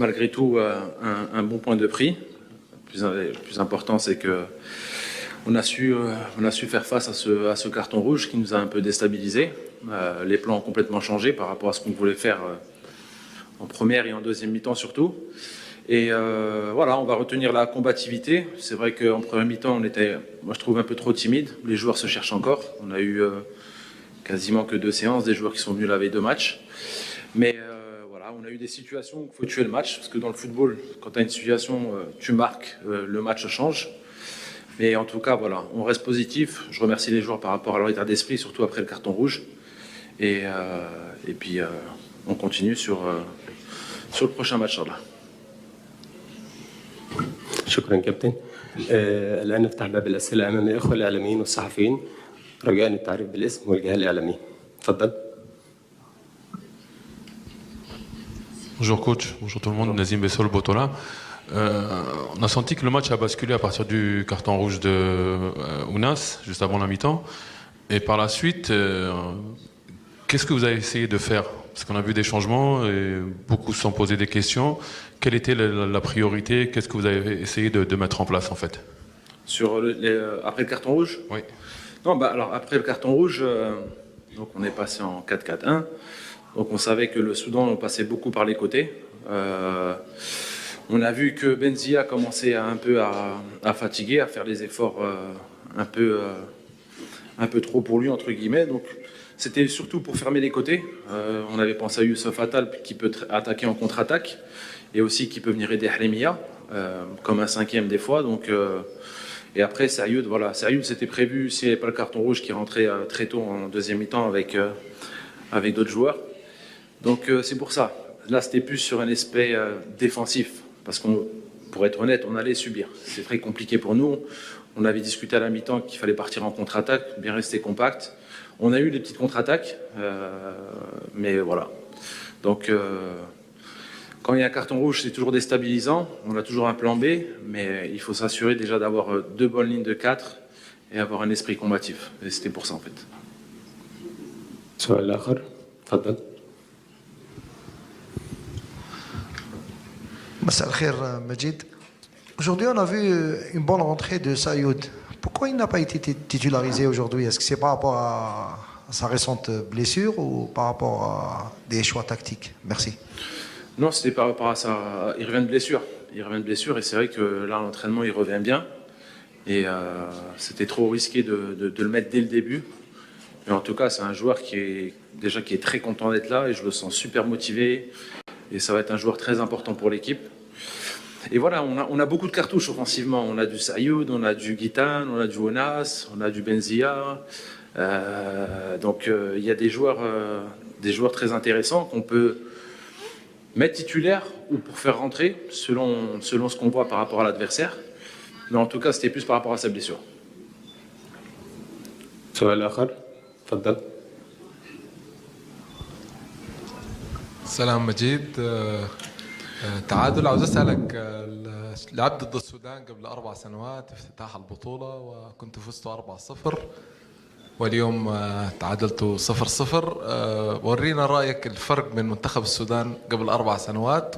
Malgré tout, un bon point de prix. Le plus important, c'est que on a su faire face à ce carton rouge qui nous a un peu déstabilisés. Les plans ont complètement changé par rapport à ce qu'on voulait faire en première et en deuxième mi-temps surtout. Et voilà, on va retenir la combativité. C'est vrai qu'en première mi-temps, on était, moi je trouve, un peu trop timide. Les joueurs se cherchent encore. On a eu quasiment que 2 séances, des joueurs qui sont venus la veille de match. Mais voilà, on a eu des situations où il faut tuer le match, parce que dans le football, quand tu as une situation, tu marques, le match change. Mais en tout cas, voilà, on reste positif. Je remercie les joueurs par rapport à leur état d'esprit, surtout après le carton rouge. Et puis, on continue sur le prochain match. Là. شكرا كابتن. الآن نفتح باب الأسئلة أمام الإخوة الإعلاميين والصحفيين رجاء التعريف بالاسم والجهة الإعلامية. تفضل. Bonjour coach, bonjour tout le monde, Nazim Bessol Botola. On a senti que le match a basculé à partir du carton rouge de Ounas, juste avant la mi-temps. Et par la suite, qu'est-ce que vous avez essayé de faire? Parce qu'on a vu des changements et beaucoup se sont posés des questions. Quelle était la priorité? Qu'est-ce que vous avez essayé de mettre en place en fait? Après le carton rouge? Oui. Non, alors après le carton rouge, donc on est passé en 4-4-1. Donc on savait que le Soudan on passait beaucoup par les côtés. On a vu que Benzia commençait un peu à fatiguer, à faire les efforts un peu trop pour lui entre guillemets. Donc c'était surtout pour fermer les côtés. On avait pensé à Youssef Attal qui peut attaquer en contre-attaque et aussi qui peut venir aider Halemia comme un 5e des fois. Donc et après Sayoud, voilà, Sayoud c'était prévu s'il n'y avait pas le carton rouge qui rentrait très tôt en deuxième mi-temps avec d'autres joueurs. Donc c'est pour ça. Là, c'était plus sur un aspect défensif. Parce qu'on, pour être honnête, on allait subir. C'est très compliqué pour nous. On avait discuté à la mi-temps qu'il fallait partir en contre-attaque, bien rester compact. On a eu des petites contre-attaques, mais voilà. Donc, quand il y a un carton rouge, c'est toujours déstabilisant. On a toujours un plan B, mais il faut s'assurer déjà d'avoir 2 bonnes lignes de 4 et avoir un esprit combatif. Et c'était pour ça, en fait. سؤال آخر. تفضل. Massa al-Khair, Majid. Aujourd'hui, on a vu une bonne rentrée de Sayoud. Pourquoi il n'a pas été titularisé aujourd'hui? Est-ce que c'est par rapport à sa récente blessure ou par rapport à des choix tactiques? Merci. Non, c'était par rapport à ça. Il revient de blessure. Et c'est vrai que là, l'entraînement, il revient bien. Et c'était trop risqué de le mettre dès le début. Mais en tout cas, c'est un joueur qui est très content d'être là et je le sens super motivé. Et ça va être un joueur très important pour l'équipe. Et voilà, on a beaucoup de cartouches offensivement. On a du Sayoud, on a du Guitan, on a du Ounas, on a du Benzia. Donc il y a des joueurs très intéressants qu'on peut mettre titulaires ou pour faire rentrer selon ce qu'on voit par rapport à l'adversaire. Mais en tout cas, c'était plus par rapport à sa blessure. سؤال آخر. تفضل. سلام مجيد. تعادل. عاوز اسالك لعبت ضد السودان قبل 4 سنوات في افتتاح البطوله وكنت فزتوا 4-0 واليوم تعادلتوا 0-0. ورينا رايك الفرق بين منتخب السودان قبل 4 سنوات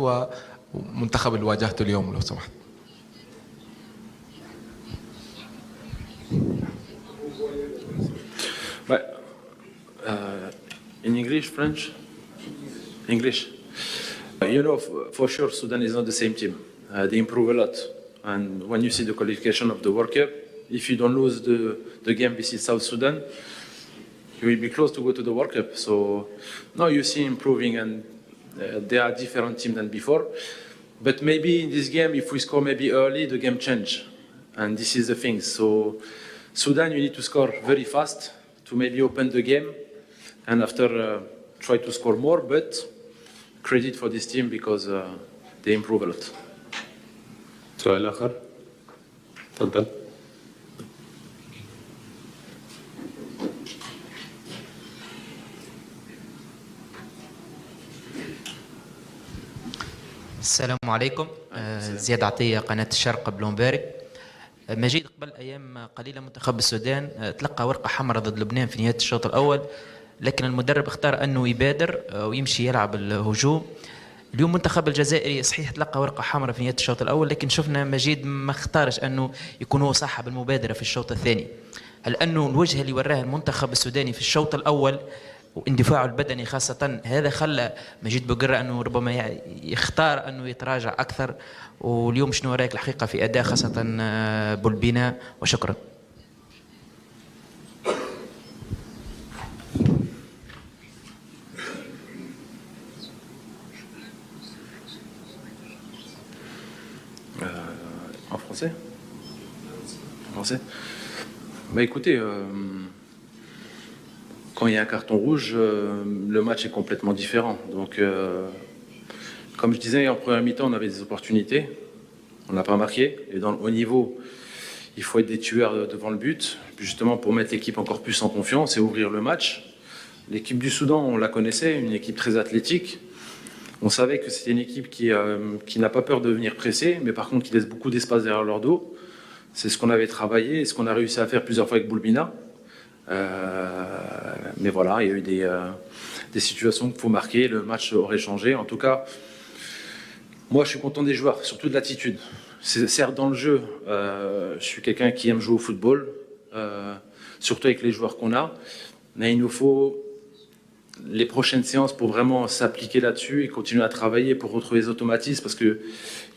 ومنتخب اللي واجهته اليوم لو سمحت. In English, French? English. You know, for sure, Sudan is not the same team. They improve a lot. And when you see the qualification of the World Cup, if you don't lose the game versus South Sudan, you will be close to go to the World Cup. So now you see improving, and they are a different team than before. But maybe in this game, if we score maybe early, the game change. And this is the thing. So Sudan, you need to score very fast to maybe open the game. And after try to score more, but credit for this team because they improve a lot. سؤال آخر. تفضل. السلام عليكم. زياد عطية، قناة الشرق بلومبارك. مجيد، قبل أيام قليلة منتخب السودان تلقى ورقة حمراء ضد لبنان في نهاية الشوط الأول، لكن المدرب اختار أنه يبادر ويمشي يلعب الهجوم. اليوم المنتخب الجزائري صحيح تلقى ورقة حمراء في نهاية الشوط الأول، لكن شفنا مجيد ما اختارش أنه يكون هو صاحب المبادرة في الشوط الثاني. هل أنه الوجه اللي وراه المنتخب السوداني في الشوط الأول واندفاعه البدني خاصة هذا خلى مجيد بوقرة أنه ربما يختار أنه يتراجع أكثر؟ واليوم شنو رأيك الحقيقة في أداء خاصة بولبينا؟ وشكرا. En français? En français? Bah écoutez, quand il y a un carton rouge, le match est complètement différent. Donc, comme je disais, en première mi-temps, on avait des opportunités. On n'a pas marqué. Et dans le haut niveau, il faut être des tueurs devant le but, justement pour mettre l'équipe encore plus en confiance et ouvrir le match. L'équipe du Soudan, on la connaissait, une équipe très athlétique. On savait que c'était une équipe qui n'a pas peur de venir presser, mais par contre qui laisse beaucoup d'espace derrière leur dos. C'est ce qu'on avait travaillé et ce qu'on a réussi à faire plusieurs fois avec Boulbina. Mais voilà, il y a eu des situations qu'il faut marquer, le match aurait changé. En tout cas, moi je suis content des joueurs, surtout de l'attitude. Certes dans le jeu, je suis quelqu'un qui aime jouer au football, surtout avec les joueurs qu'on a, mais il nous faut les prochaines séances pour vraiment s'appliquer là-dessus et continuer à travailler pour retrouver les automatismes, parce qu'il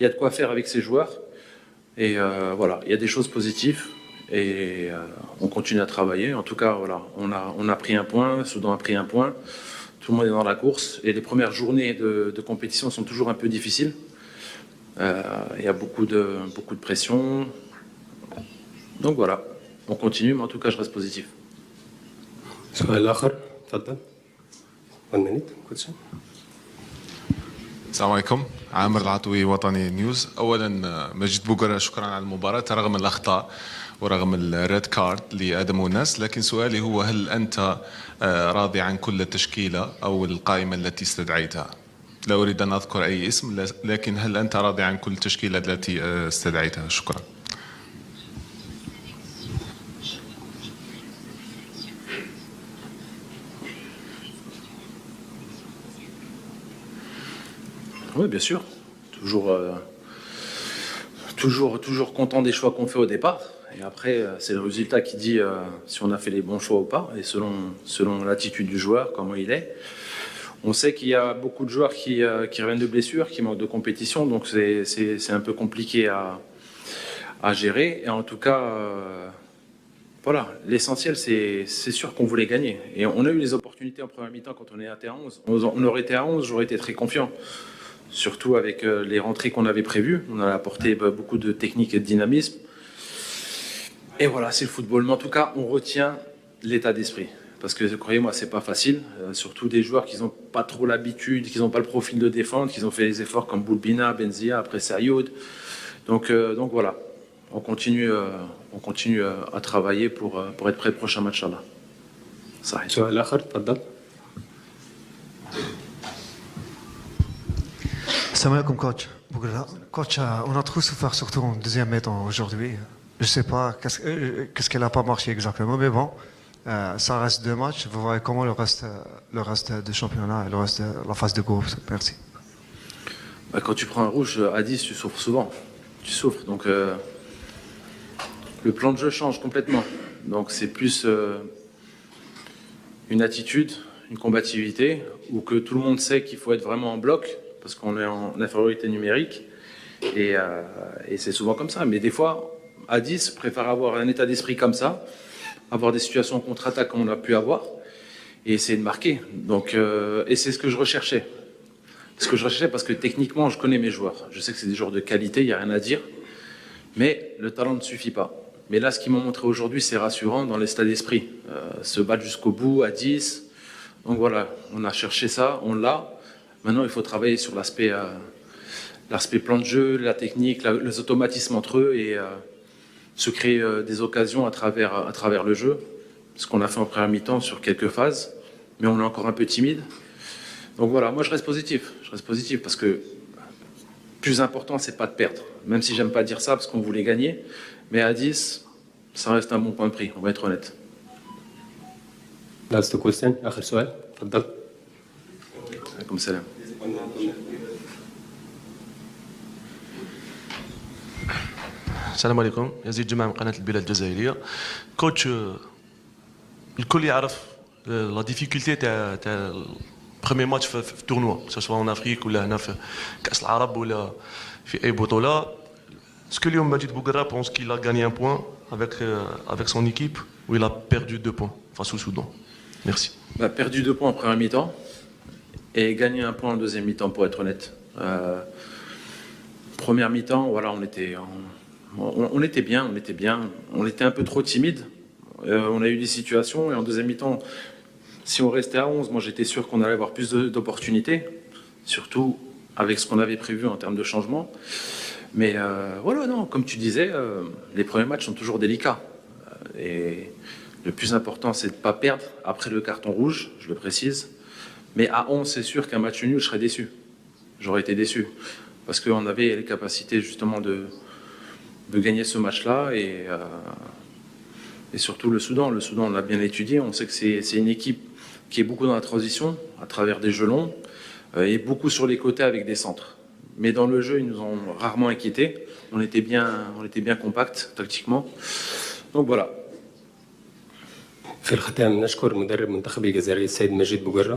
y a de quoi faire avec ces joueurs. Et voilà, il y a des choses positives et on continue à travailler. En tout cas, voilà, on a pris un point, Soudan a pris un point, tout le monde est dans la course et les premières journées de compétition sont toujours un peu difficiles. Il y a beaucoup de pression. Donc voilà, on continue, mais en tout cas, je reste positif. سؤال آخر تفضل. 1 minute question. السلام عليكم، عامر العطوي، وطني نيوز. اولا مجيد بوقرة شكرا على المباراة رغم الاخطاء ورغم الريد كارد لادم وناس، لكن سؤالي هو هل انت راضي عن كل التشكيلة او القائمة التي استدعيتها؟ لا اريد ان اذكر اي اسم، لكن هل انت راضي عن كل التشكيلة التي استدعيتها؟ شكرا. Oui, bien sûr. Toujours content des choix qu'on fait au départ. Et après, c'est le résultat qui dit si on a fait les bons choix ou pas. Et selon l'attitude du joueur, comment il est. On sait qu'il y a beaucoup de joueurs qui reviennent de blessures, qui manquent de compétition. Donc c'est un peu compliqué à gérer. Et en tout cas, voilà, l'essentiel, c'est sûr qu'on voulait gagner. Et on a eu les opportunités en première mi-temps quand on est à terre 11. On aurait été à 11, j'aurais été très confiant. Surtout avec les rentrées qu'on avait prévues. On a apporté beaucoup de technique et de dynamisme. Et voilà, c'est le football. Mais en tout cas, on retient l'état d'esprit. Parce que, croyez-moi, c'est pas facile. Surtout des joueurs qui n'ont pas trop l'habitude, qui n'ont pas le profil de défendre, qui ont fait des efforts comme Boulbina, Benzia, après Sayoud. Donc voilà, on continue à travailler pour être prêt au prochain match là. صحيح. سؤال آخر تفضل. Salam alaikum coach. Coach, on a trop souffert surtout en deuxième mi-temps aujourd'hui. Je ne sais pas qu'est-ce qu'elle n'a pas marché exactement, mais bon, ça reste 2 matchs. Vous voyez comment le reste du championnat et le reste de la phase de groupe. Merci. Quand tu prends un rouge à 10, tu souffres souvent. Tu souffres. Donc le plan de jeu change complètement. Donc c'est plus une attitude, une combativité, où que tout le monde sait qu'il faut être vraiment en bloc, parce qu'on est en infériorité numérique, et c'est souvent comme ça. Mais des fois, à 10, je préfère avoir un état d'esprit comme ça, avoir des situations contre-attaque comme on a pu avoir, et essayer de marquer. Donc, et c'est ce que je recherchais. Parce que techniquement, je connais mes joueurs. Je sais que c'est des joueurs de qualité, il n'y a rien à dire, mais le talent ne suffit pas. Mais là, ce qu'ils m'ont montré aujourd'hui, c'est rassurant dans l'état d'esprit. Se battre jusqu'au bout, à 10. Donc voilà, on a cherché ça, on l'a. Maintenant, il faut travailler sur l'aspect plan de jeu, la technique, les automatismes entre eux et se créer des occasions à travers le jeu. Ce qu'on a fait en première mi-temps sur quelques phases, mais on est encore un peu timide. Donc voilà, moi je reste positif. Parce que plus important, c'est pas de perdre. Même si j'aime pas dire ça parce qu'on voulait gagner, mais à 10, ça reste un bon point de prix, on va être honnête. Last question آخر سؤال تفضل. Comme ça. السلام عليكم يزيد جمعة من قناة البلاد الجزائرية. كوتش الكل يعرف لا ديفيكولتي تاع بروميير ماتش في التورنوا سواء ان افريك ولا هنا في كأس العرب ولا في اي بطولة. اسكو اليوم مجيد بوغرا بونس كيل a gagné un point avec son équipe ou il a perdu 2 points face au Soudan? Merci. Bah, perdu 2 points en première mi-temps et gagné 1 point en deuxième mi-temps, pour être honnête. Première mi-temps, voilà, on était bien, on était un peu trop timide. On a eu des situations et en deuxième mi-temps, si on restait à 11, moi j'étais sûr qu'on allait avoir plus d'opportunités, surtout avec ce qu'on avait prévu en termes de changement. Mais voilà, non, comme tu disais, les premiers matchs sont toujours délicats. Et le plus important, c'est de ne pas perdre après le carton rouge, je le précise. Mais à 11, c'est sûr qu'un match nul, je serais déçu. J'aurais été déçu. Parce qu'on avait les capacités justement de gagner ce match-là. Et surtout le Soudan. Le Soudan, on l'a bien étudié. On sait que c'est une équipe qui est beaucoup dans la transition, à travers des jeux longs, et beaucoup sur les côtés avec des centres. Mais dans le jeu, ils nous ont rarement inquiétés. On était bien compact tactiquement. Donc voilà. في الختام نشكر مدرب منتخب الجزائر السيد مجيد بوغرة.